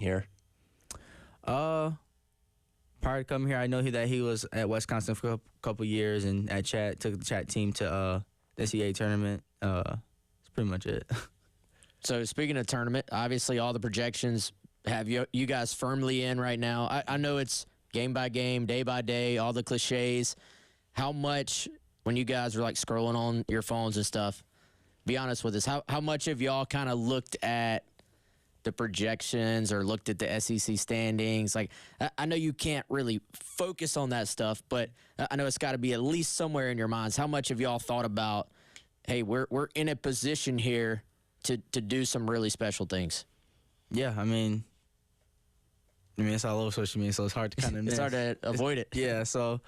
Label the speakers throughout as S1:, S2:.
S1: here?
S2: Prior to coming here, I know that he was at Wisconsin for a couple years and at Chat, took the Chat team to the NCAA tournament. That's pretty much it.
S3: So speaking of tournament, obviously all the projections have you guys firmly in right now. I know it's game by game, day by day, all the cliches. How much, when you guys are like scrolling on your phones and stuff, be honest with us, how much of y'all kind of looked at the projections or looked at the SEC standings? Like, I know you can't really focus on that stuff, but I know it's got to be at least somewhere in your minds. How much have y'all thought about, hey, we're in a position here to do some really special things?
S2: Yeah, I mean, it's all over social media, so it's hard to kind of
S3: It's hard to avoid it.
S2: Yeah, so,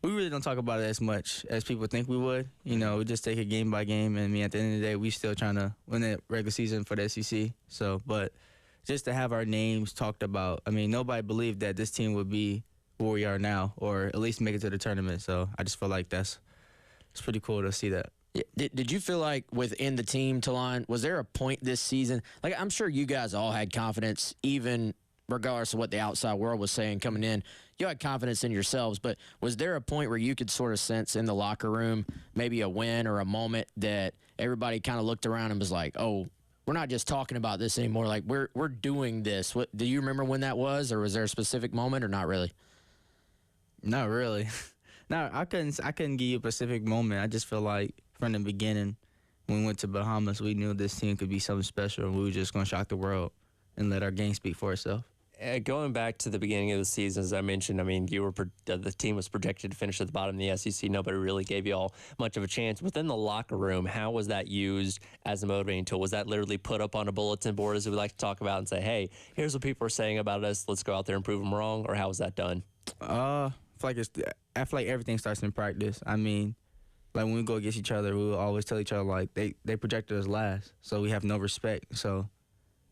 S2: we really don't talk about it as much as people think we would. We just take it game by game, and at the end of the day, we still trying to win the regular season for the SEC. So, but just to have our names talked about, nobody believed that this team would be where we are now, or at least make it to the tournament. So I just feel like it's pretty cool to see that.
S3: Did you feel like within the team, Talon, was there a point this season? Like, I'm sure you guys all had confidence, even regardless of what the outside world was saying coming in. You had confidence in yourselves, but was there a point where you could sort of sense in the locker room maybe a win or a moment that everybody kind of looked around and was like, oh, we're not just talking about this anymore, like we're doing this? What do you remember when that was, or was there a specific moment, or not really?
S2: Not really. No, I couldn't give you a specific moment. I just feel like from the beginning, when we went to Bahamas, we knew this team could be something special, and we were just going to shock the world and let our game speak for itself.
S1: Going back to the beginning of the season, as I mentioned, the team was projected to finish at the bottom of the SEC. Nobody really gave you all much of a chance. Within the locker room, how was that used as a motivating tool? Was that literally put up on a bulletin board, as we like to talk about, and say, hey, here's what people are saying about us, let's go out there and prove them wrong? Or how was that done?
S2: I feel like everything starts in practice. Like when we go against each other, we will always tell each other, like, they projected us last, so we have no respect. So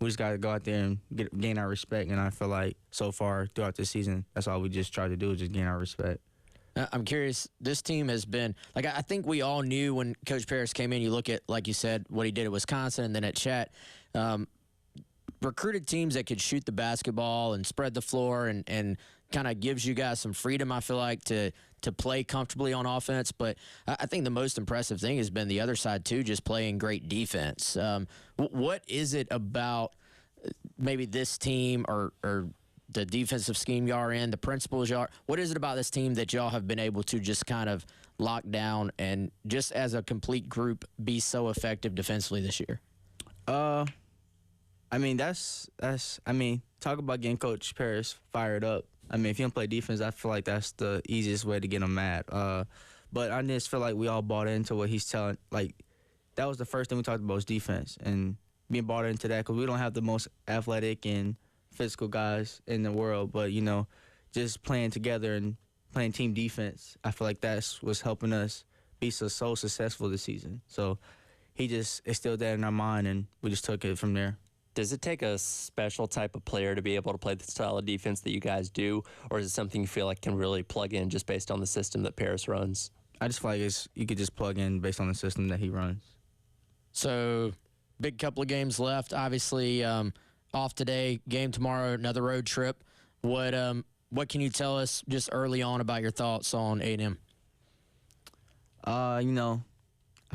S2: we just got to go out there and gain our respect. And I feel like so far throughout the season, that's all we just try to do, is just gain our respect.
S3: I'm curious, this team has been, like, I think we all knew when Coach Paris came in, you look at, like you said, what he did at Wisconsin and then at Chat, recruited teams that could shoot the basketball and spread the floor and kind of gives you guys some freedom, I feel like, to play comfortably on offense. But I think the most impressive thing has been the other side, too, just playing great defense. What is it about maybe this team or the defensive scheme y'all are in, the principles y'all are, what is it about this team that y'all have been able to just kind of lock down and just as a complete group be so effective defensively this year?
S2: Talk about getting Coach Paris fired up. If you don't play defense, I feel like that's the easiest way to get him mad. But I just feel like we all bought into what he's telling. Like, that was the first thing we talked about, was defense, and being bought into that, because we don't have the most athletic and physical guys in the world. But, just playing together and playing team defense, I feel like that's what's helping us be so successful this season. So he just instilled that in our mind, and we just took it from there.
S1: Does it take a special type of player to be able to play the style of defense that you guys do, or is it something you feel like can really plug in just based on the system that Paris runs?
S2: I just feel like you could just plug in based on the system that he runs.
S3: So, big couple of games left. Obviously, off today, game tomorrow, another road trip. What can you tell us just early on about your thoughts on A&M?
S2: I feel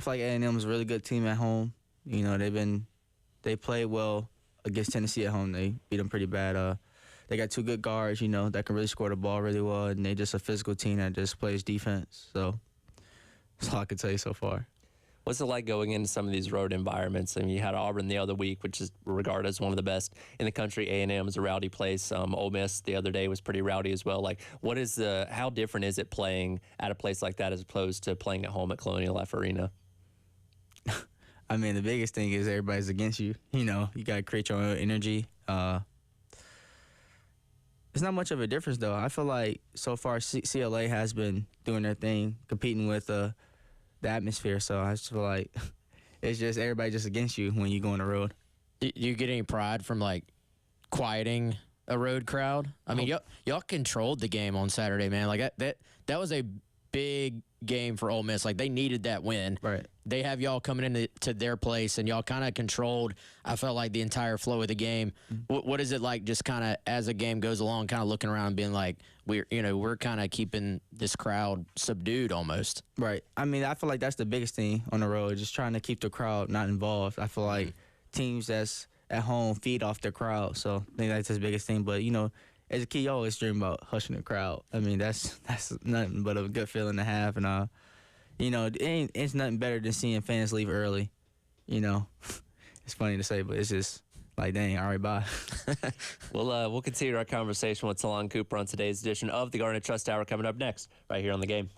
S2: like A&M is a really good team at home. They play well against Tennessee at home. They beat them pretty bad. They got two good guards, that can really score the ball really well, and they're just a physical team that just plays defense. So that's all I can tell you so far.
S1: What's it like going into some of these road environments? You had Auburn the other week, which is regarded as one of the best in the country. A&M is a rowdy place. Ole Miss the other day was pretty rowdy as well. Like, how different is it playing at a place like that as opposed to playing at home at Colonial Life Arena?
S2: The biggest thing is everybody's against you. You got to create your own energy. It's not much of a difference, though. I feel like so far CLA has been doing their thing, competing with the atmosphere. So I just feel like it's just everybody just against you when you go on the road.
S3: Do you get any pride from, like, quieting a road crowd? Y'all controlled the game on Saturday, man. Like, that was a big game for Ole Miss. Like, they needed that win.
S2: Right.
S3: They have y'all coming into to their place, and y'all kind of controlled, I felt like, the entire flow of the game. What is it like just kind of as the game goes along, kind of looking around and being like, we're kind of keeping this crowd subdued almost?
S2: Right. I mean, I feel like that's the biggest thing on the road, just trying to keep the crowd not involved. I feel like teams that's at home feed off their crowd, so I think that's the biggest thing. But, as a kid, you always dream about hushing the crowd. I mean, that's nothing but a good feeling to have. And, it's nothing better than seeing fans leave early. It's funny to say, but it's just like, dang, all right, bye.
S1: We'll continue our conversation with Talon Cooper on today's edition of the Garnet Trust Hour coming up next, right here on The Game.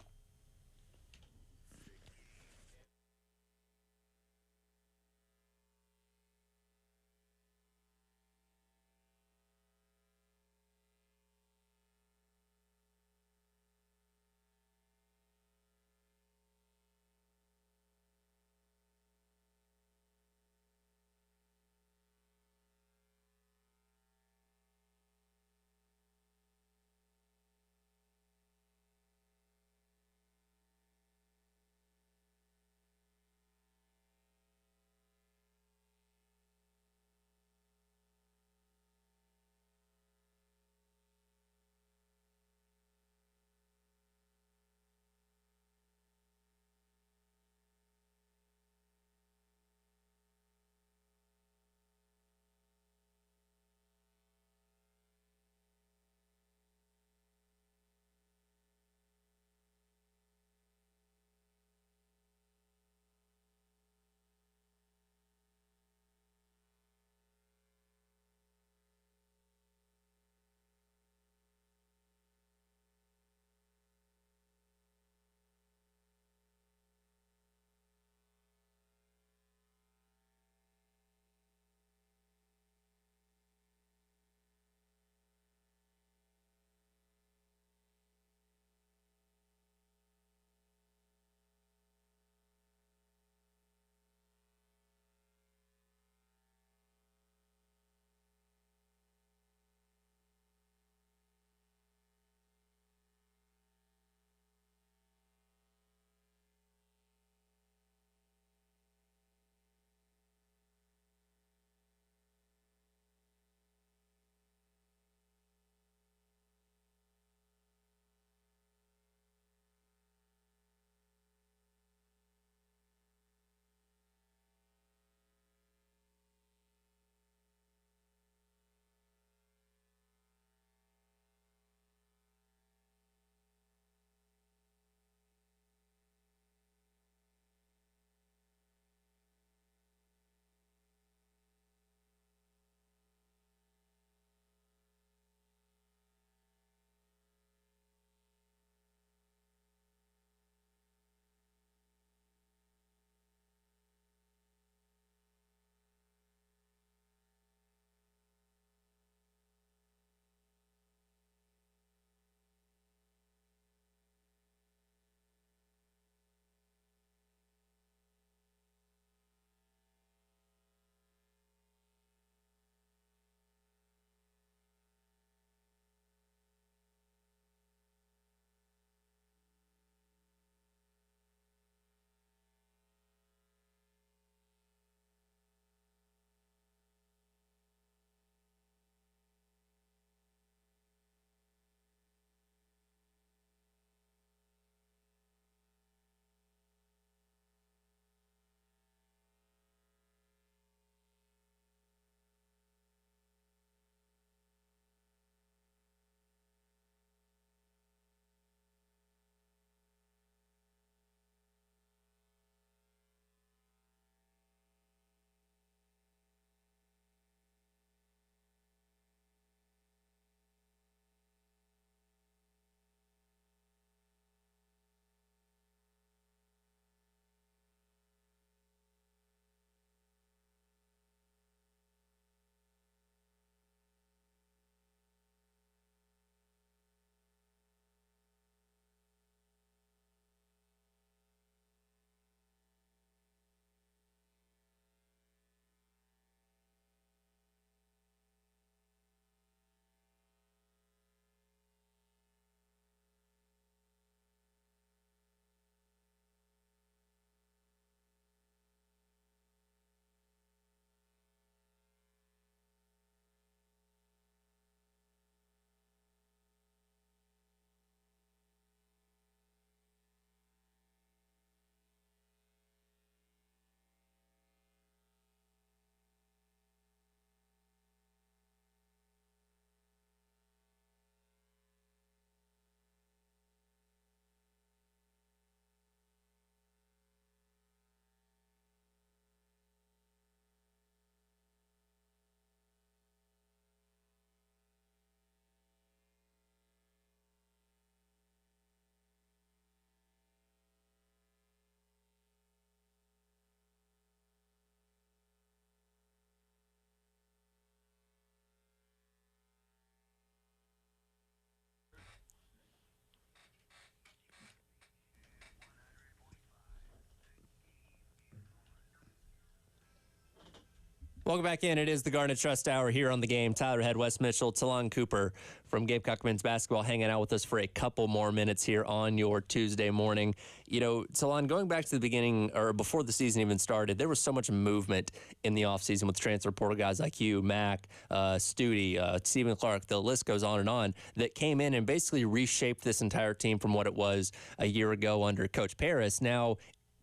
S1: Welcome back in. It is the Garnet Trust Hour here on the game. Tyler Head, Wes Mitchell, Talon Cooper from Gamecock men's basketball hanging out with us for a couple more minutes here on your Tuesday morning. You know, Talon, going back to the beginning or before the season even started, there was so much movement in the offseason with transfer portal guys like you, Mac, Studi, Stephen Clark, the list goes on, that came in and basically reshaped this entire team from what it was a year ago under Coach Paris. Now,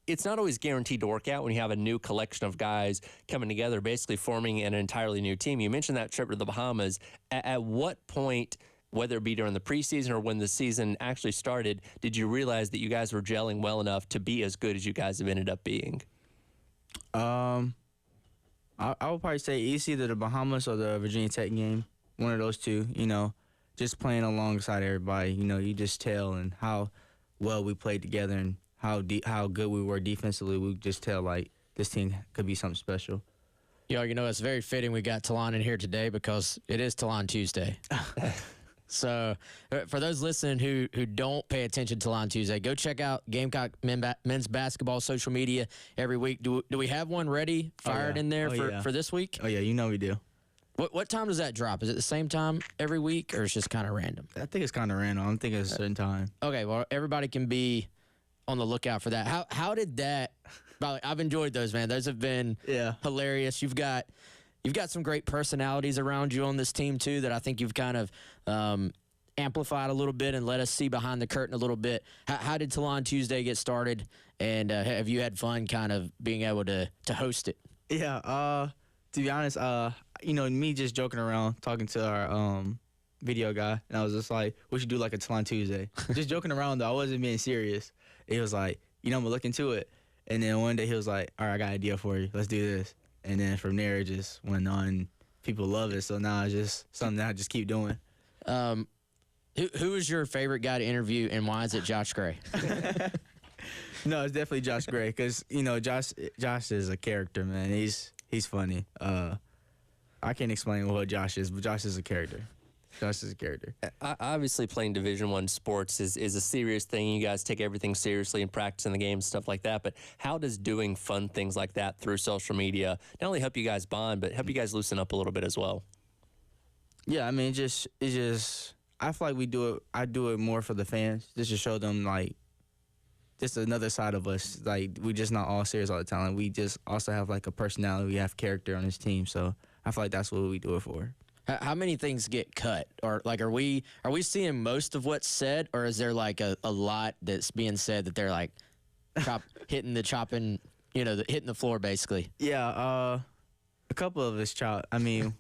S1: it's not always guaranteed to work out when you have a new collection of guys coming together, basically forming an entirely new team. You mentioned that trip to the Bahamas. At what point, whether it be during the preseason or when the season actually started, did you realize that you guys were gelling well enough to be as good as you guys have ended up being?
S2: I would probably say it's either the Bahamas or the Virginia Tech game. One of those two, you know, just playing alongside everybody. You know, you just tell and how well we played together and how good we were defensively. We just tell, like, this team could be something special.
S3: Yo, you know, it's very fitting we got Talon in here today because it is Talon Tuesday. So for those listening who don't pay attention to Talon Tuesday, go check out Gamecock men's basketball social media every week. Do we have one ready, fired in there for this week?
S2: Oh, yeah, you know we do.
S3: What time does that drop? Is it the same time every week or it's just kind of random?
S2: I think it's kind of random. I'm thinking it's a certain time.
S3: Okay, well, everybody can be on the lookout for that. How did that? I've enjoyed those, man. Those have been hilarious. You've got some great personalities around you on this team too that I think you've kind of amplified a little bit and let us see behind the curtain a little bit. How did Talon Tuesday get started? And have you had fun kind of being able to host it?
S2: Yeah. To be honest, you know, me just joking around, talking to our video guy, and I was just like, we should do like a Talon Tuesday. Just joking around though. I wasn't being serious. He was like, you know, I'm gonna look into it. And then one day he was like, all right, I got an idea for you. Let's do this. And then from there it just went on. People love it. So now it's just something that I just keep doing.
S3: Who is your favorite guy to interview and why is it Josh Gray?
S2: No, it's definitely Josh Gray because, you know, Josh is a character, man. He's funny. I can't explain what Josh is, but Josh is a character. Josh is a character.
S1: Obviously, playing Division I sports is a serious thing. You guys take everything seriously and practice in the games, stuff like that. But how does doing fun things like that through social media not only help you guys bond, but help you guys loosen up a little bit as well?
S2: Yeah, I mean, it's just. I feel like I do it more for the fans, just to show them like, just another side of us. Like we just not all serious all the time. Like, we just also have like a personality. We have character on this team, so I feel like that's what we do it for.
S3: How many things get cut, or like are we seeing most of what's said, or is there like a lot that's being said that they're like hitting the floor basically?
S2: Yeah, a couple of us chop. I mean,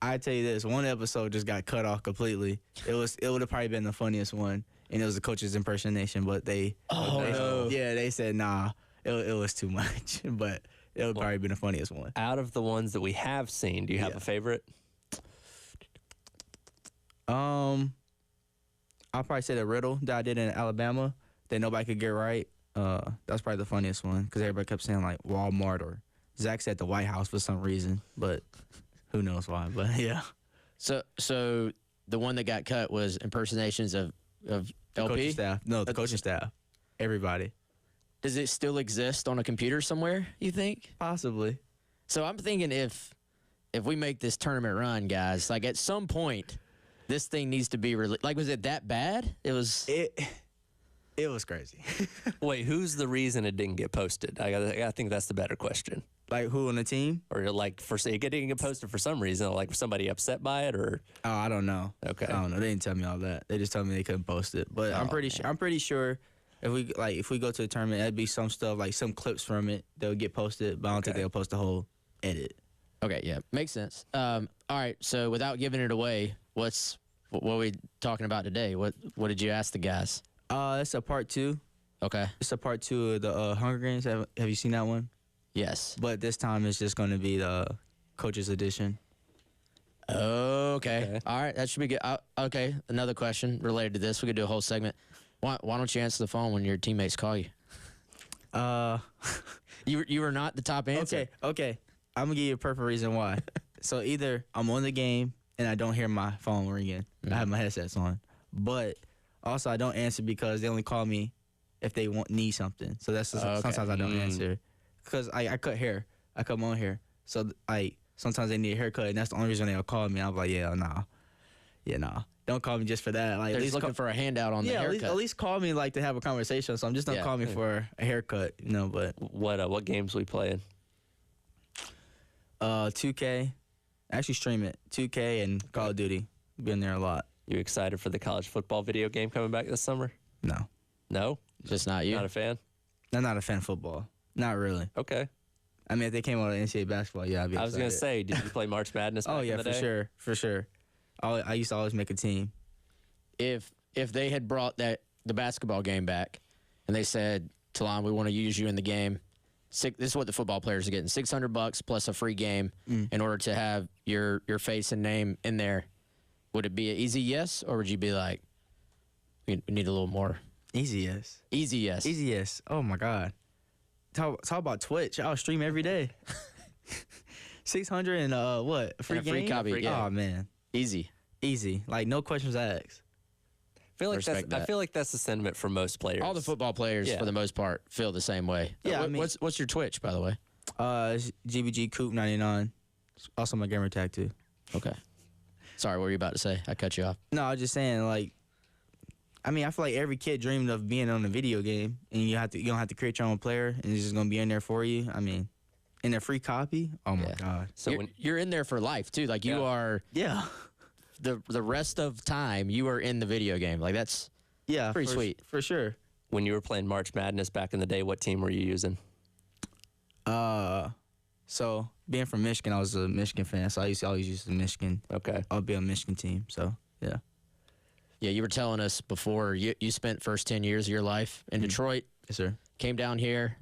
S2: I tell you this, one episode just got cut off completely. It would have probably been the funniest one, and it was the coach's impersonation. But they said nah, it was too much. But it would probably been the funniest one.
S1: Out of the ones that we have seen, do you have a favorite?
S2: I'll probably say the riddle that I did in Alabama that nobody could get right. That's probably the funniest one because everybody kept saying like Walmart or Zach said the White House for some reason, but who knows why? But yeah.
S3: So the one that got cut was impersonations of LP?
S2: Coaching staff. No, the coaching staff. Everybody.
S3: Does it still exist on a computer somewhere, you think?
S2: Possibly.
S3: So I'm thinking if we make this tournament run, guys, like at some point, this thing needs to be released. Like, was it that bad? It was
S2: crazy.
S1: Wait, who's the reason it didn't get posted? I think that's the better question.
S2: Like who on the team?
S1: Or like it didn't get posted for some reason, like was somebody upset by it, or?
S2: Oh, I don't know.
S1: Okay,
S2: I don't know. They didn't tell me all that. They just told me they couldn't post it. But I'm pretty sure if we go to the tournament, that'd be some stuff like some clips from it that would get posted. But I don't think they'll post the whole edit.
S3: Okay, yeah, makes sense. All right, so without giving it away, what are we talking about today? What did you ask the guys?
S2: It's a part 2.
S3: Okay.
S2: It's a part 2 of the Hunger Games. Have you seen that one?
S3: Yes.
S2: But this time it's just going to be the coaches edition.
S3: Okay. All right, that should be good. Okay, another question related to this. We could do a whole segment. Why don't you answer the phone when your teammates call you? You were not the top answer.
S2: Okay. I'm going to give you a perfect reason why. So either I'm on the game and I don't hear my phone ringing. I have my headsets on. But also I don't answer because they only call me if they need something. So that's sometimes I don't answer. Because I cut hair. I cut my own hair. So sometimes they need a haircut, and that's the only reason they'll call me. I'm like, yeah, nah. Don't call me just for that. Like,
S3: They're
S2: at
S3: just
S2: least
S3: looking for a handout on the haircut.
S2: at least call me like to have a conversation. So I'm just don't call me for a haircut, But
S1: What games we playing?
S2: 2K, actually stream it. 2K and Call of Duty. Been there a lot.
S1: You excited for the college football video game coming back this summer?
S2: No,
S1: No,
S3: Just not you.
S1: not a fan.
S2: I'm not a fan of football. Not really.
S1: Okay.
S2: I mean, if they came out of NCAA basketball, yeah, I'd be
S1: I was gonna
S2: excited.
S1: say, did you play March Madness?
S2: Oh
S1: back
S2: yeah,
S1: in the
S2: for
S1: day?
S2: sure, for sure. I used to always make a team.
S3: If they had brought the basketball game back, and they said, Talon, we want to use you in the game. This is what the football players are getting: $600 plus a free game in order to have your face and name in there. Would it be an easy yes, or would you be like, we need a little more?
S2: Easy yes.
S3: Easy yes.
S2: Easy yes. Oh my God. Talk about Twitch. I'll stream every day. 600 and what? A free
S3: And a free
S2: game?
S3: copy, yeah.
S2: Oh man.
S3: Easy.
S2: Easy. Like no questions asked.
S3: Respect
S1: I
S3: that.
S1: feel like that's the sentiment for most players.
S3: All the football players,
S1: Yeah.
S3: for the most part, feel the same way.
S2: Yeah, I mean-
S3: what's your Twitch, by the way?
S2: It's GBG Coop 99. It's also my gamer tag too.
S3: Okay. Sorry, what were you about to say? I cut you off.
S2: No, I was just saying, like, I mean, I feel like every kid dreamed of being on a video game, and you don't have to create your own player, and it's just gonna be in there for you. I mean, in a free copy. Oh my
S3: Yeah.
S2: God.
S1: So
S3: You're in there for life too. Like you
S1: Yeah.
S3: are
S2: Yeah.
S3: the rest of time you are in the video game. Like that's
S2: Yeah.
S3: Pretty sweet.
S2: for sure.
S1: when you were playing March Madness back in the day, what team were you using?
S2: So being from Michigan, I was a Michigan fan, so I used to always use the Michigan.
S1: Okay.
S2: I'll be on Michigan team. So yeah.
S3: yeah. You were telling us before you spent first 10 years of your life in Detroit,
S2: Yes, sir.
S3: came down here,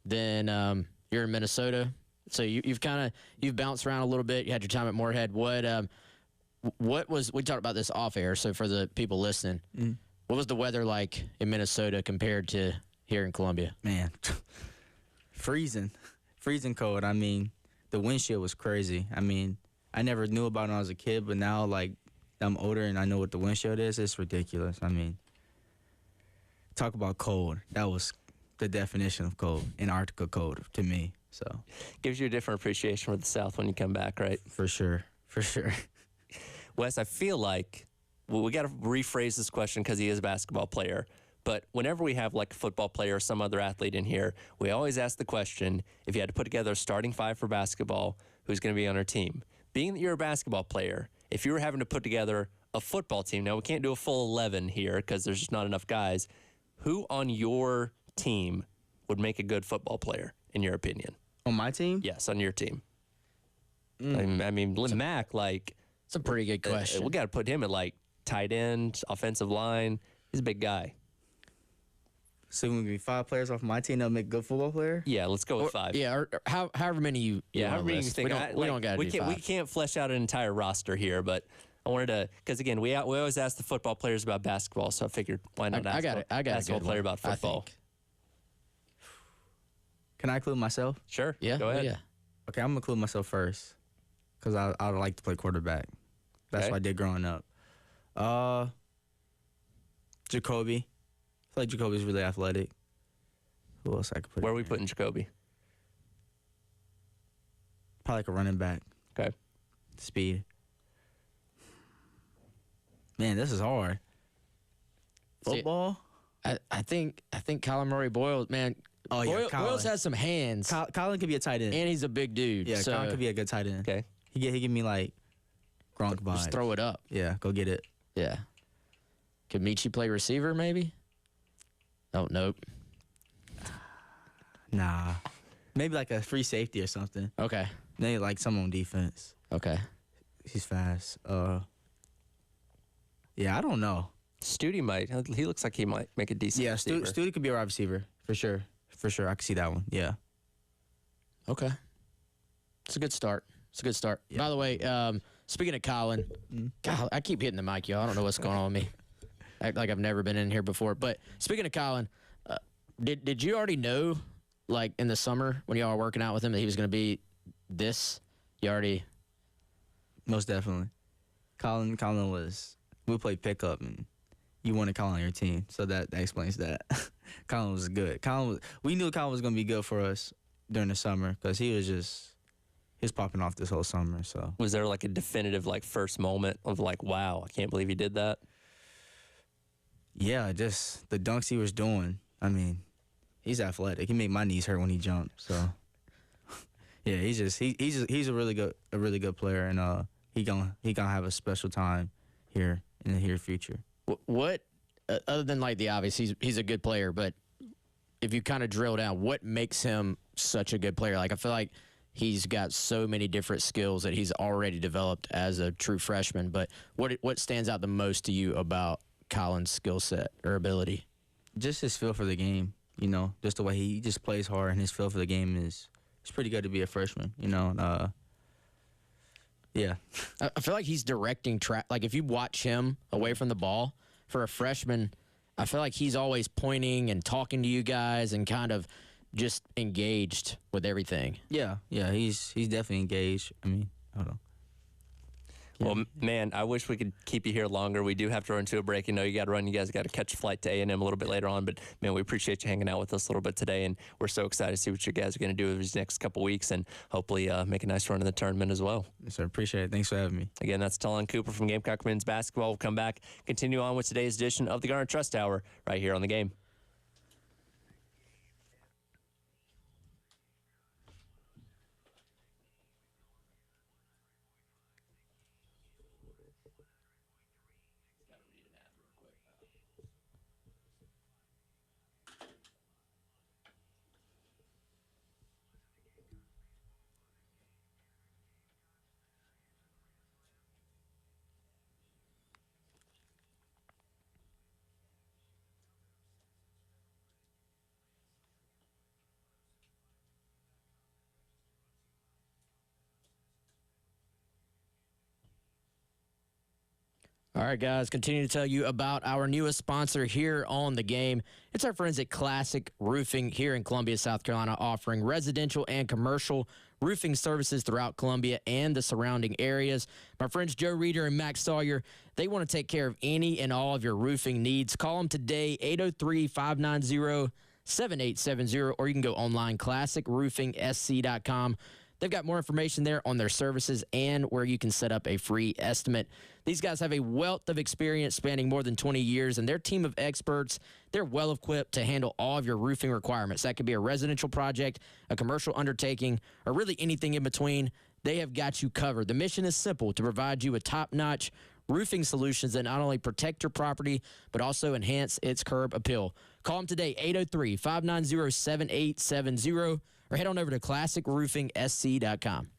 S3: then you're in Minnesota. So you've bounced around a little bit. You had your time at Moorhead. What was we talked about this off air? So for the people listening, what was the weather like in Minnesota compared to here in Columbia?
S2: Man, freezing cold. I mean, the wind chill was crazy. I mean, I never knew about it when I was a kid, but now, like, I'm older and I know what the wind chill is. It's ridiculous. I mean, talk about cold. That was the definition of cold, Antarctica cold to me. So,
S1: Gives you a different appreciation for the South when you come back, right?
S2: for sure.
S1: Wes, I feel like we got to rephrase this question because he is a basketball player. But whenever we have like a football player or some other athlete in here, we always ask the question, if you had to put together a starting five for basketball, who's going to be on our team? Being that you're a basketball player, if you were having to put together a football team, now we can't do a full 11 here because there's just not enough guys. Who on your team would make a good football player, in your opinion?
S2: On my team?
S1: Yes, on your team. I mean, Mac, like,
S3: It's a pretty good question.
S1: we got to put him at like tight end, offensive line. He's a big guy.
S2: So when we be 5 players off my team, that'll make a good football player?
S1: Yeah, let's go with 5.
S3: Yeah, or however many you
S1: Yeah,
S3: wanna
S1: however many you
S3: list.
S1: think.
S3: We don't got to
S1: we
S3: do
S1: can't,
S3: 5.
S1: we can't flesh out an entire roster here, but I wanted to, because again, we always ask the football players about basketball, so I figured why not
S3: I
S1: ask
S3: got it. I got a
S1: basketball
S3: good
S1: player
S3: one,
S1: about
S3: I
S1: football?
S3: think.
S2: Can I include myself?
S1: Sure.
S3: Yeah,
S1: Go ahead.
S3: Yeah.
S2: Okay, I'm going to include myself first because I would like to play quarterback. That's
S1: Okay.
S2: what I did growing up. Jacoby. I feel like Jacoby's really athletic. Who else I could put
S1: Where are
S2: in
S1: we
S2: there?
S1: putting Jacoby?
S2: Probably like a running back.
S1: Okay.
S2: Speed. Man, this is hard.
S3: See,
S2: Football?
S3: I think Colin Murray Boyle, man.
S2: Oh, yeah, Colin.
S3: Boyles has some hands,
S2: Colin could be a tight end.
S3: and he's a big dude.
S2: Yeah,
S3: so
S2: Colin could be a good tight end.
S1: Okay.
S2: He give me like Gronk vibes.
S3: just throw it up.
S2: Yeah, go get it.
S3: Yeah. Could Michi play receiver, maybe? Oh, nope.
S2: Nah. Maybe like a free safety or something.
S3: Okay.
S2: Maybe like someone on defense.
S3: Okay.
S2: He's fast. Yeah, I don't know.
S1: Studi might. He looks like he might make a decent
S2: Yeah,
S1: receiver.
S2: Studi could be a wide receiver for sure. For sure, I could see that one. Yeah.
S3: Okay. It's a good start.
S2: Yeah.
S3: By the way, speaking of Colin, God, I keep hitting the mic, y'all. I don't know what's going on with me. Act like I've never been in here before. But speaking of Colin, did you already know, like in the summer when y'all were working out with him, that he was going to be this? You already.
S2: Most definitely. Colin was. We played pickup and you wanted Colin on your team, so that explains that. Colin was good. We knew Colin was gonna be good for us during the summer because he was just he's popping off this whole summer. So
S1: Was there like a definitive like first moment of like, wow, I can't believe he did that?
S2: yeah, just the dunks he was doing. I mean, he's athletic. He made my knees hurt when he jumped. So yeah, he's a really good player, and he gonna have a special time here in the near future.
S3: What other than like the obvious, he's a good player, but if you kind of drill down, what makes him such a good player? Like, I feel like he's got so many different skills that he's already developed as a true freshman. But what stands out the most to you about Colin's skill set or ability?
S2: Just his feel for the game, you know, just the way he just plays hard, and his feel for the game is it's pretty good to be a freshman, you know. Yeah.
S3: I feel like he's directing track. Like, if you watch him away from the ball for a freshman, I feel like he's always pointing and talking to you guys and kind of just engaged with everything.
S2: Yeah, he's definitely engaged. I mean, hold on.
S1: Well, man, I wish we could keep you here longer. We do have to run to a break. You know, you got to run. You guys got to catch a flight to A&M a little bit later on. But, man, we appreciate you hanging out with us a little bit today. And we're so excited to see what you guys are going to do over these next couple weeks and hopefully make a nice run in the tournament as well.
S2: Yes, sir. Appreciate it. Thanks for having me.
S1: Again, that's Talon Cooper from Gamecock Men's Basketball. We'll come back, continue on with today's edition of the Garnet Trust Hour right here on The Game.
S3: All right, guys, continue to tell you about our newest sponsor here on The Game. It's our friends at Classic Roofing here in Columbia, South Carolina, offering residential and commercial roofing services throughout Columbia and the surrounding areas. My friends Joe Reeder and Max Sawyer, they want to take care of any and all of your roofing needs. Call them today, 803-590-7870, or you can go online, classicroofingsc.com. They've got more information there on their services and where you can set up a free estimate. These guys have a wealth of experience spanning more than 20 years, and their team of experts, they're well equipped to handle all of your roofing requirements. That could be a residential project, a commercial undertaking, or really anything in between. They have got you covered. The mission is simple: to provide you with top-notch roofing solutions that not only protect your property, but also enhance its curb appeal. Call them today, 803-590-7870, or head on over to classicroofingsc.com.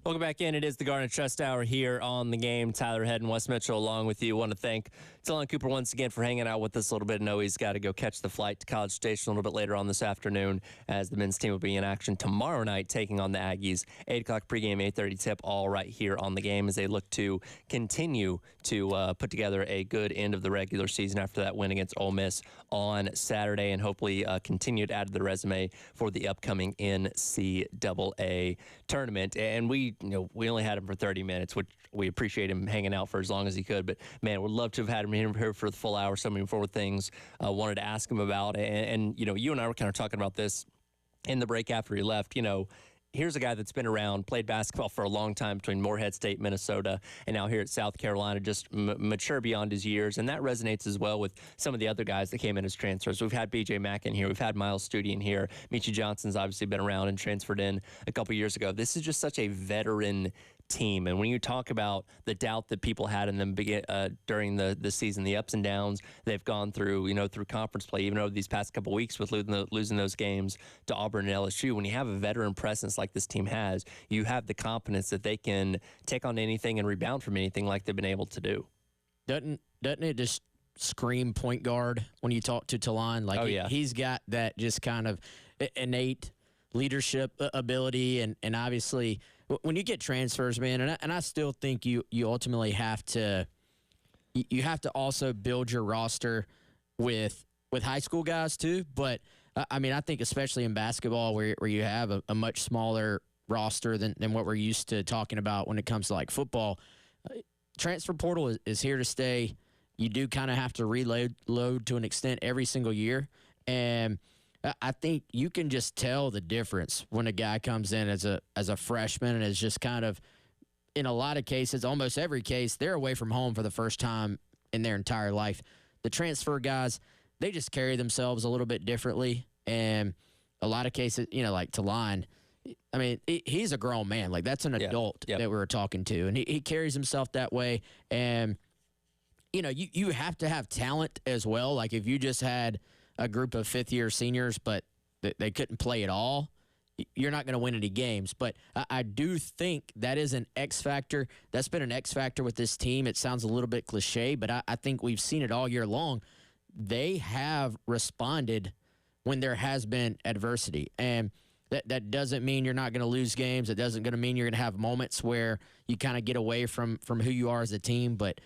S1: Welcome back in. It is the Garnet Trust Hour here on the game. Tyler Head and Wes Mitchell along with you. Want to thank Dylan Cooper once again for hanging out with us a little bit. I know he's got to go catch the flight to College Station a little bit later on this afternoon as the men's team will be in action tomorrow night taking on the Aggies. 8 o'clock pregame, 8:30 tip, all right here on the game as they look to continue to put together a good end of the regular season after that win against Ole Miss on Saturday and hopefully continue to add to the resume for the upcoming NCAA tournament. And we only had him for 30 minutes, which we appreciate him hanging out for as long as he could. But, man, would love to have had him here for the full hour. So many forward things wanted to ask him about. And, you and I were kind of talking about this in the break after he left. Here's a guy that's been around, played basketball for a long time between Morehead State, Minnesota, and now here at South Carolina, just mature beyond his years. And that resonates as well with some of the other guys that came in as transfers. We've had B.J. Mack in here. We've had Miles Studi in here. Michi Johnson's obviously been around and transferred in a couple years ago. This is just such a veteran team. And when you talk about the doubt that people had in them during the season, the ups and downs they've gone through, through conference play, even over these past couple weeks with losing those games to Auburn and LSU, when you have a veteran presence like this team has, you have the confidence that they can take on anything and rebound from anything like they've been able to do.
S3: Doesn't it just scream point guard when you talk to Talon? Like, he's got that just kind of innate leadership ability, and obviously when you get transfers, man, and I still think you ultimately have to also build your roster with high school guys too. But I think especially in basketball where you have a much smaller roster than what we're used to talking about when it comes to like football, transfer portal is here to stay. You do kind of have to reload to an extent every single year, and I think you can just tell the difference when a guy comes in as a freshman and is just kind of, in a lot of cases, almost every case, they're away from home for the first time in their entire life. The transfer guys, they just carry themselves a little bit differently. And a lot of cases, like Talon, he's a grown man. Like, that's an adult that we were talking to. And he carries himself that way. And, you have to have talent as well. Like, if you just had a group of fifth-year seniors, but they couldn't play at all, you're not going to win any games. But I do think that is an X factor. That's been an X factor with this team. It sounds a little bit cliche, but I think we've seen it all year long. They have responded when there has been adversity. And that doesn't mean you're not going to lose games. It doesn't going to mean you're going to have moments where you kind of get away from who you are as a team. But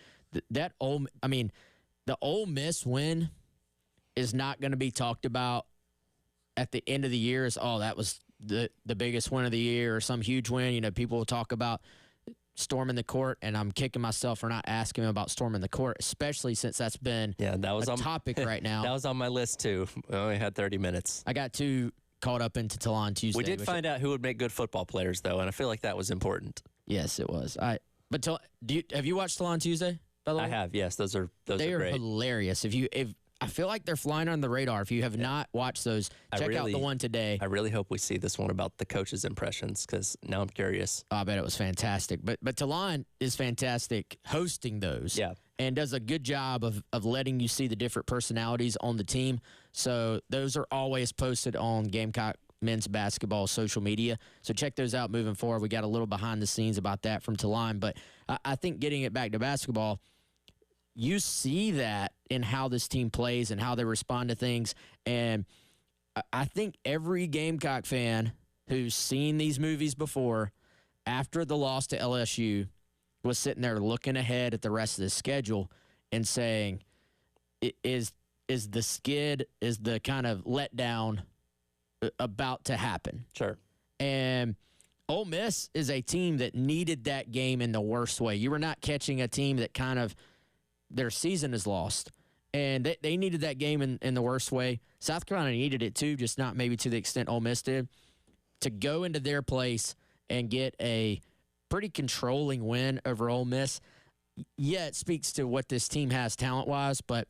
S3: the Ole Miss win is not going to be talked about at the end of the year as, that was the biggest win of the year or some huge win. People will talk about storming the court, and I'm kicking myself for not asking him about storming the court, especially since that's been a topic right now.
S1: That was on my list, too. We only had 30 minutes.
S3: I got too caught up into Talon Tuesday.
S1: We did find out who would make good football players, though, and I feel like that was important.
S3: Yes, it was. Have you watched Talon Tuesday, by the way?
S1: I have, yes. Those are
S3: they are
S1: great.
S3: Hilarious. If I feel like they're flying on the radar. If you have not watched those, check out the one today.
S1: I really hope we see this one about the coaches' impressions, because now I'm curious.
S3: I bet it was fantastic. But Talon is fantastic hosting those.
S1: Yeah.
S3: And does a good job of letting you see the different personalities on the team. So those are always posted on Gamecock men's basketball social media. So check those out moving forward. We got a little behind the scenes about that from Talon. But I think getting it back to basketball, you see that in how this team plays and how they respond to things. And I think every Gamecock fan who's seen these movies before, after the loss to LSU, was sitting there looking ahead at the rest of the schedule and saying, is the skid, is the kind of letdown about to happen?
S1: Sure.
S3: And Ole Miss is a team that needed that game in the worst way. You were not catching a team that kind of their season is lost. And they needed that game in the worst way. South Carolina needed it too, just not maybe to the extent Ole Miss did. To go into their place and get a pretty controlling win over Ole Miss, yeah, it speaks to what this team has talent-wise, but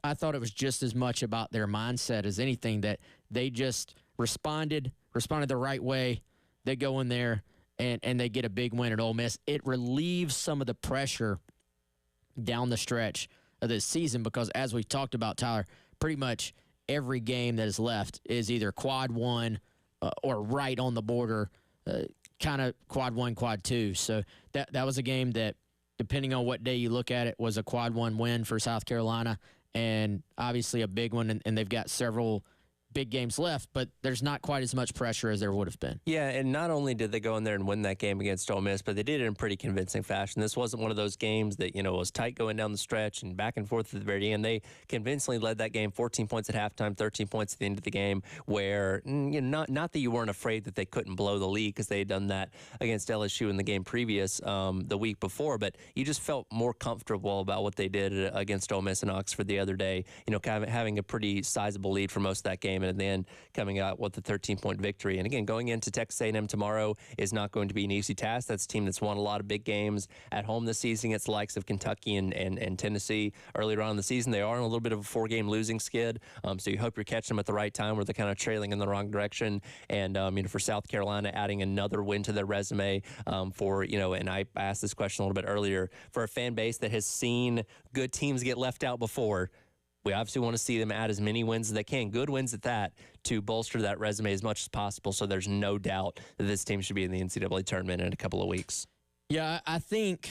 S3: I thought it was just as much about their mindset as anything, that they just responded the right way. They go in there and they get a big win at Ole Miss. It relieves some of the pressure down the stretch of this season, because as we talked about, Tyler, pretty much every game that is left is either quad one or right on the border kind of quad one, quad two. So that was a game that, depending on what day you look at it, was a quad one win for South Carolina, and obviously a big one. And they've got several big games left, but there's not quite as much pressure as there would have been.
S1: Yeah, and not only did they go in there and win that game against Ole Miss, but they did it in pretty convincing fashion. This wasn't one of those games that, was tight going down the stretch and back and forth at the very end. They convincingly led that game 14 points at halftime, 13 points at the end of the game, where not that you weren't afraid that they couldn't blow the lead, because they had done that against LSU in the game previous the week before, but you just felt more comfortable about what they did against Ole Miss and Oxford the other day, kind of having a pretty sizable lead for most of that game, and then coming out with the 13-point victory. And again, going into Texas A&M tomorrow is not going to be an easy task. That's a team that's won a lot of big games at home this season. It's the likes of Kentucky and Tennessee earlier on in the season. They are in a little bit of a 4-game losing skid, so you hope you're catching them at the right time where they're kind of trailing in the wrong direction. And for South Carolina, adding another win to their resume and I asked this question a little bit earlier, for a fan base that has seen good teams get left out before, we obviously want to see them add as many wins as they can, good wins at that, to bolster that resume as much as possible, so there's no doubt that this team should be in the NCAA tournament in a couple of weeks.
S3: Yeah, I think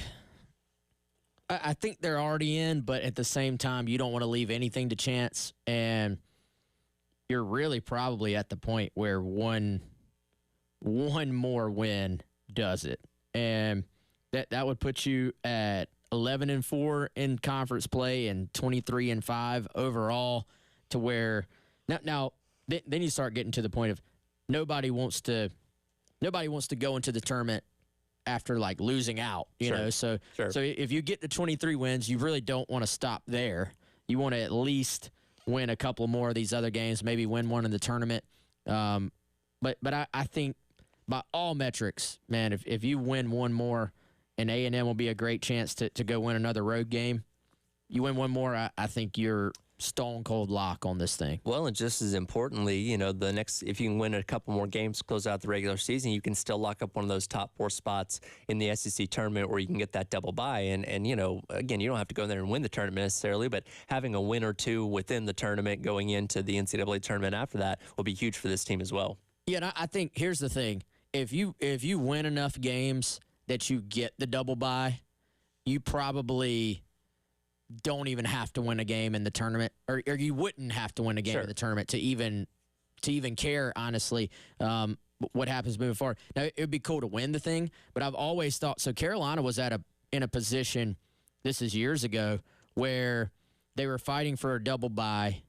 S3: they're already in, but at the same time, you don't want to leave anything to chance, and you're really probably at the point where one more win does it, and that would put you at 11-4 in conference play and 23-5 overall, to where now then you start getting to the point of nobody wants to go into the tournament after like losing out, you know. So if you get to 23 wins, you really don't want to stop there. You want to at least win a couple more of these other games, maybe win one in the tournament. But I think by all metrics, man, if you win one more, and A&M will be a great chance to go win another road game. You win one more, I think you're stone cold lock on this thing.
S1: Well, and just as importantly, if you can win a couple more games to close out the regular season, you can still lock up one of those top 4 spots in the SEC tournament where you can get that double bye. And again, you don't have to go in there and win the tournament necessarily, but having a win or two within the tournament going into the NCAA tournament after that will be huge for this team as well.
S3: Yeah, and I think here's the thing. If you win enough games that you get the double bye, you probably don't even have to win a game in the tournament, or you wouldn't have to win a game in the tournament to even care, honestly, what happens moving forward. Now, it would be cool to win the thing, but I've always thought, so Carolina was in a position, this is years ago, where they were fighting for a double bye,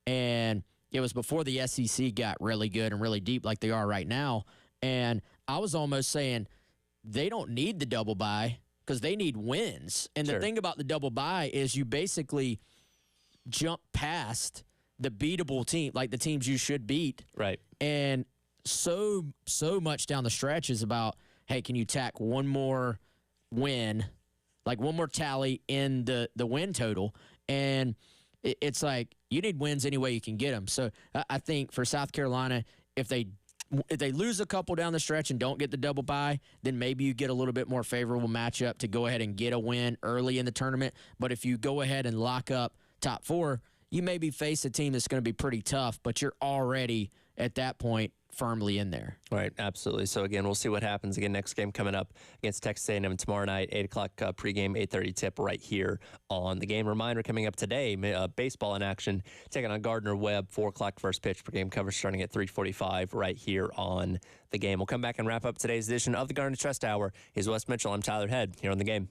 S3: and it was before the SEC got really good and really deep like they are right now, and I was almost saying, they don't need the double bye because they need wins. And the thing about the double bye is you basically jump past the beatable team, like the teams you should beat.
S1: Right.
S3: And so much down the stretch is about, hey, can you tack one more win, like one more tally in the win total? And it's like you need wins any way you can get them. So I think for South Carolina, if they lose a couple down the stretch and don't get the double bye, then maybe you get a little bit more favorable matchup to go ahead and get a win early in the tournament. But if you go ahead and lock up top 4, you maybe face a team that's going to be pretty tough, but you're already at that point firmly in there.
S1: Right, absolutely. So again, we'll see what happens. Again, next game coming up against Texas A&M tomorrow night, 8 o'clock pregame, 8:30 tip right here on the game. Reminder coming up today, baseball in action, taking on Gardner Webb, 4 o'clock first pitch per game coverage starting at 3:45 right here on the game. We'll come back and wrap up today's edition of the Garnet Trust Hour. He's Wes Mitchell. I'm Tyler Head here on the game.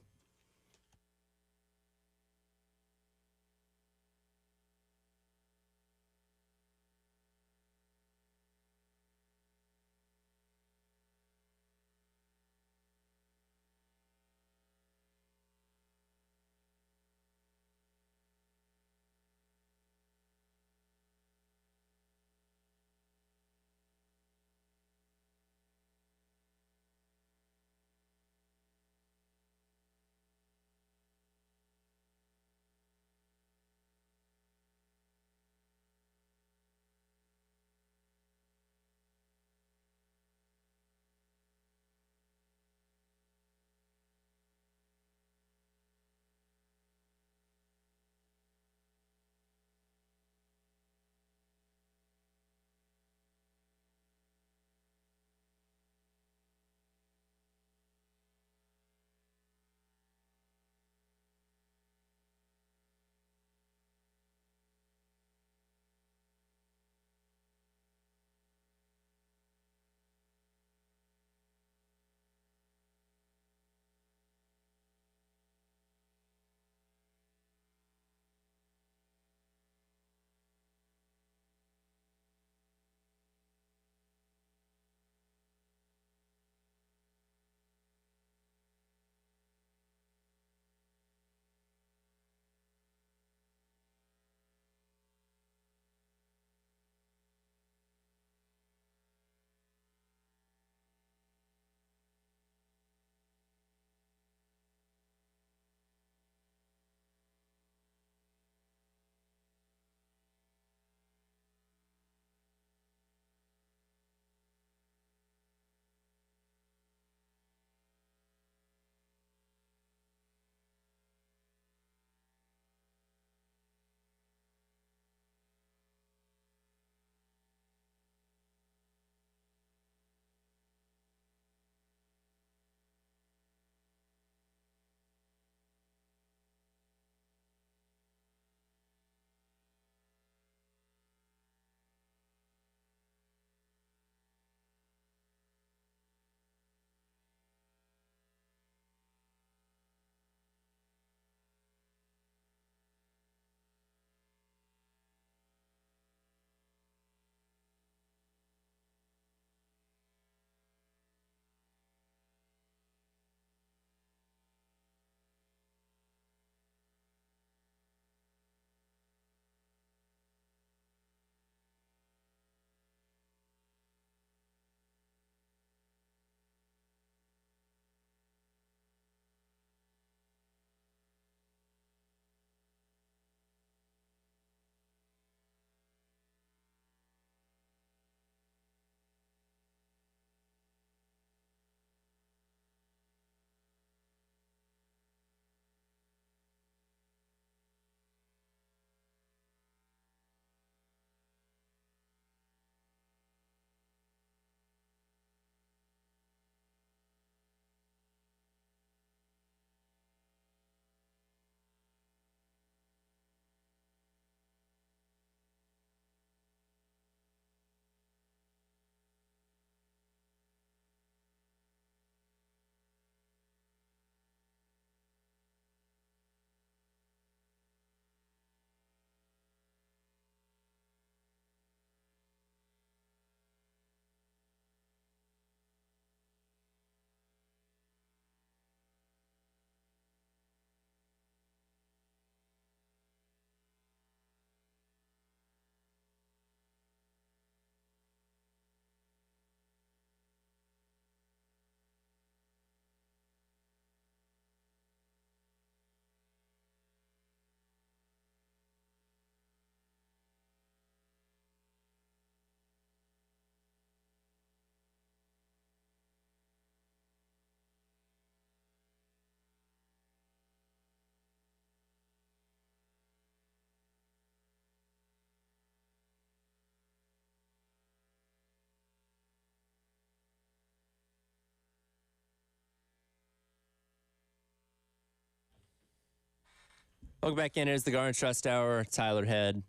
S1: Welcome back in. Here's the Garnet Trust Hour. Tyler Head,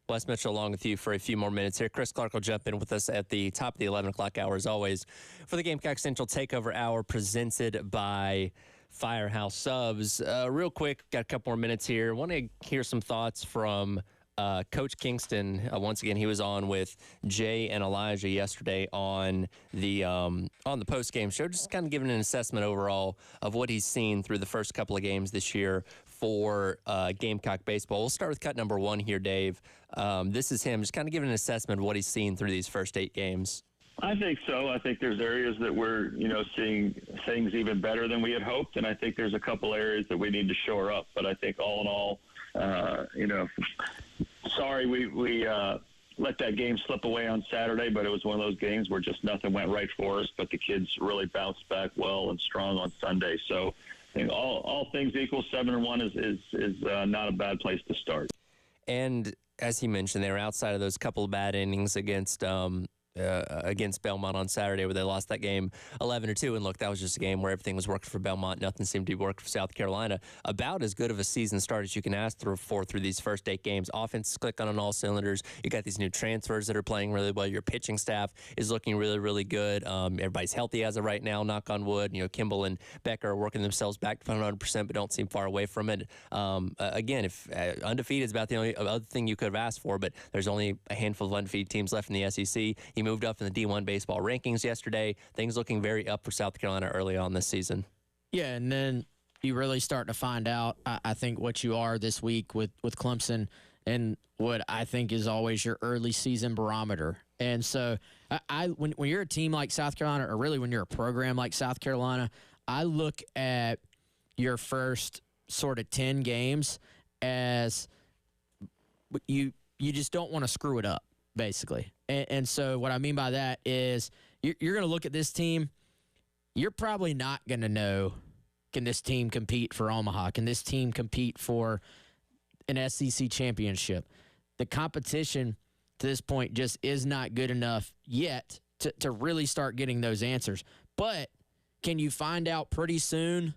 S1: Wes Mitchell along with you for a few more minutes here. Chris Clark will jump in with us at the top of the 11 o'clock hour as always for the Gamecock Central Takeover Hour presented by Firehouse Subs. Real quick, got a couple more minutes here. Want to hear some thoughts from Coach Kingston. Once again, he was on with Jay and Elijah yesterday on the post-game show, just kind of giving an assessment overall of what he's seen through the first couple of games this year for Gamecock baseball. We'll start with cut number 1 here, Dave. This is him just kind of giving an assessment of what he's seen through these first 8 games.
S4: I think so. I think there's areas that we're, seeing things even better than we had hoped, and I think there's a couple areas that we need to shore up. But I think all in all, sorry we let that game slip away on Saturday, but it was one of those games where just nothing went right for us. But the kids really bounced back well and strong on Sunday. So I think all things equal, 7-1 is not a bad place to start.
S1: And as he mentioned, they were outside of those couple of bad innings against Belmont on Saturday, where they lost that game 11-2. And look, that was just a game where everything was working for Belmont. Nothing seemed to be working for South Carolina. About as good of a season start as you can ask for through these first 8 games. Offense is clicking on all cylinders. You got these new transfers that are playing really well. Your pitching staff is looking really, really good. Everybody's healthy as of right now, knock on wood. Kimball and Becker are working themselves back to 100%, but don't seem far away from it. Again, if undefeated is about the only other thing you could have asked for, but there's only a handful of undefeated teams left in the SEC. He moved up in the D1 baseball rankings yesterday. Things looking very up for South Carolina early on this season.
S3: Yeah, and then you really start to find out, I think, what you are this week with Clemson and what I think is always your early season barometer. And so when you're a team like South Carolina, or really when you're a program like South Carolina, I look at your first sort of 10 games as you just don't want to screw it up, basically. And so what I mean by that is you're going to look at this team. You're probably not going to know, can this team compete for Omaha? Can this team compete for an SEC championship? The competition to this point just is not good enough yet to really start getting those answers. But can you find out pretty soon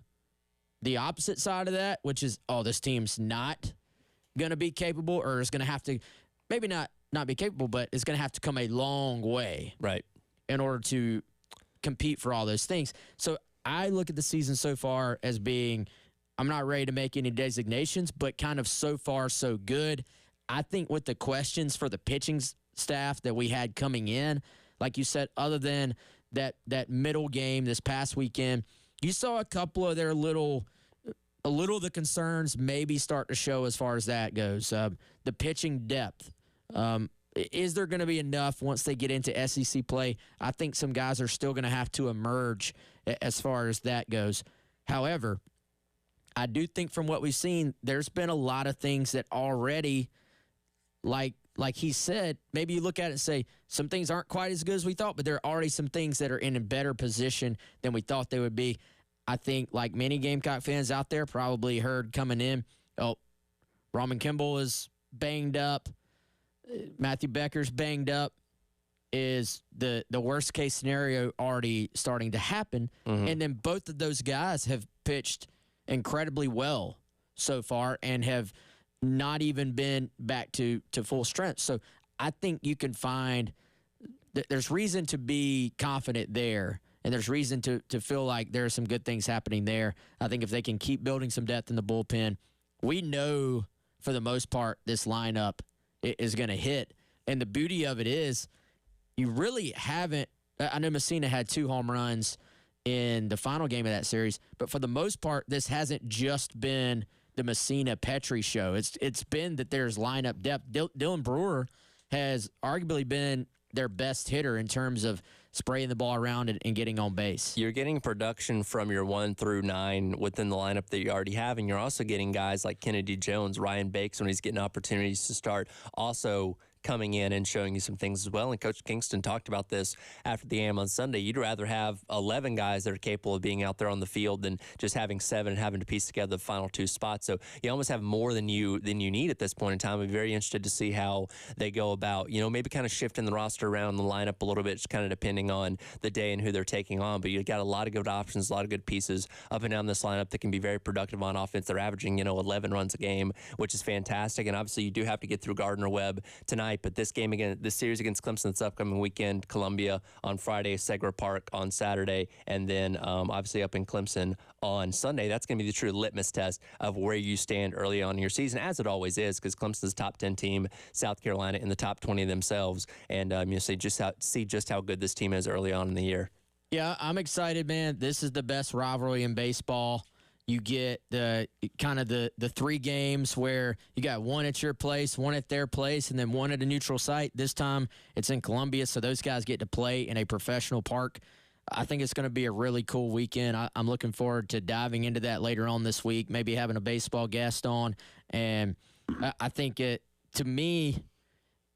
S3: the opposite side of that, which is, this team's not going to be capable, or is going to have to maybe not be capable, but it's going to have to come a long way,
S1: right,
S3: in order to compete for all those things. So I look at the season so far as being, I'm not ready to make any designations, but kind of so far so good. I think with the questions for the pitching staff that we had coming in, like you said, other than that middle game this past weekend, you saw a couple of their little of the concerns maybe start to show as far as that goes. The pitching depth. Is there going to be enough once they get into SEC play? I think some guys are still going to have to emerge as far as that goes. However, I do think from what we've seen, there's been a lot of things that already, like he said, maybe you look at it and say, some things aren't quite as good as we thought, but there are already some things that are in a better position than we thought they would be. I think, like many Gamecock fans out there probably heard coming in, Raman Kimball is banged up. Matthew Becker's banged up. Is the worst case scenario already starting to happen? Mm-hmm. And then both of those guys have pitched incredibly well so far and have not even been back to full strength. So I think you can find there's reason to be confident there, and there's reason to feel like there are some good things happening there. I think if they can keep building some depth in the bullpen, we know for the most part this lineup is going to hit. And the beauty of it is you really haven't – I know Messina had 2 home runs in the final game of that series, but for the most part, this hasn't just been the Messina-Petrie show. It's been that there's lineup depth. Dylan Brewer has arguably been their best hitter in terms of spraying the ball around and getting on base.
S1: You're getting production from your 1 through 9 within the lineup that you already have, and you're also getting guys like Kennedy Jones, Ryan Bakes, when he's getting opportunities to start, also coming in and showing you some things as well. And Coach Kingston talked about this after the game on Sunday. You'd rather have 11 guys that are capable of being out there on the field than just having 7 and having to piece together the final 2 spots. So you almost have more than you need at this point in time. I'm very interested to see how they go about, maybe kind of shifting the roster around the lineup a little bit, just kind of depending on the day and who they're taking on. But you got a lot of good options, a lot of good pieces up and down this lineup that can be very productive on offense. They're averaging, 11 runs a game, which is fantastic. And obviously you do have to get through Gardner Webb tonight, but this series against Clemson this upcoming weekend, Columbia on Friday, Segra Park on Saturday, and then obviously up in Clemson on Sunday. That's going to be the true litmus test of where you stand early on in your season, as it always is, because Clemson's top 10 team, South Carolina in the top 20 themselves, and see just how good this team is early on in the year.
S3: Yeah, I'm excited, man. This is the best rivalry in baseball. You get the 3 games where you got one at your place, one at their place, and then one at a neutral site. This time it's in Columbia, so those guys get to play in a professional park. I think it's going to be a really cool weekend. I'm looking forward to diving into that later on this week, maybe having a baseball guest on. And I think to me,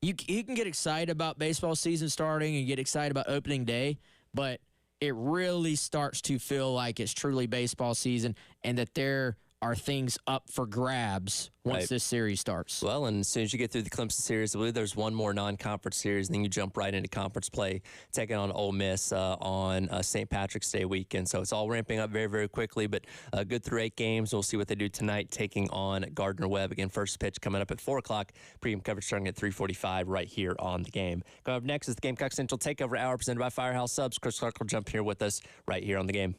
S3: you can get excited about baseball season starting and get excited about opening day, but it really starts to feel like it's truly baseball season and that there are things up for grabs once this series starts.
S1: Well, and as soon as you get through the Clemson series, I believe there's one more non-conference series, and then you jump right into conference play, taking on Ole Miss on St. Patrick's Day weekend. So it's all ramping up very, very quickly, but good through 8 games. We'll see what they do tonight, taking on Gardner Webb. Again, first pitch coming up at 4 o'clock. Pre-game coverage starting at 3:45 right here on The Game. Coming up next is the Gamecock Central Takeover Hour presented by Firehouse Subs. Chris Clark will jump here with us right here on The Game.